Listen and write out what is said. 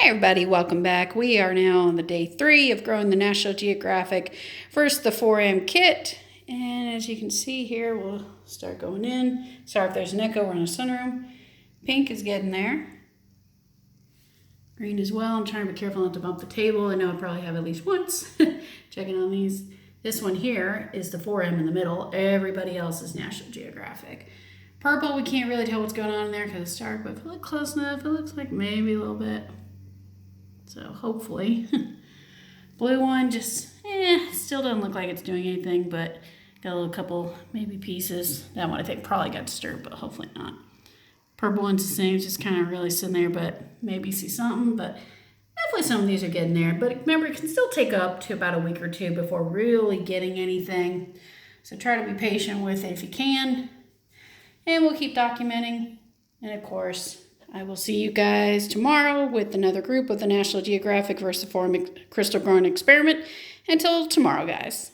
Hey everybody, welcome back. We are now on the day 3 of growing the National Geographic. First, the 4M kit, and as you can see here, we'll start going in. Sorry if there's an echo, we're in a sunroom. Pink is getting there. Green as well. I'm trying to be careful not to bump the table. I know I probably have at least once. Checking on these. This one here is the 4M in the middle. Everybody else is National Geographic. Purple, we can't really tell what's going on in there because it's dark, but if we look close enough, it looks like maybe a little bit. So hopefully. Blue one just, still doesn't look like it's doing anything, but got a little couple maybe pieces. That one I think probably got disturbed, but hopefully not. Purple one's the same, just kind of really sitting there, but maybe see something, but definitely some of these are getting there. But remember, it can still take up to about a week or two before really getting anything. So try to be patient with it if you can. And we'll keep documenting. And of course, I will see you guys tomorrow with another group of the National Geographic versiform crystal growing experiment. Until tomorrow, guys.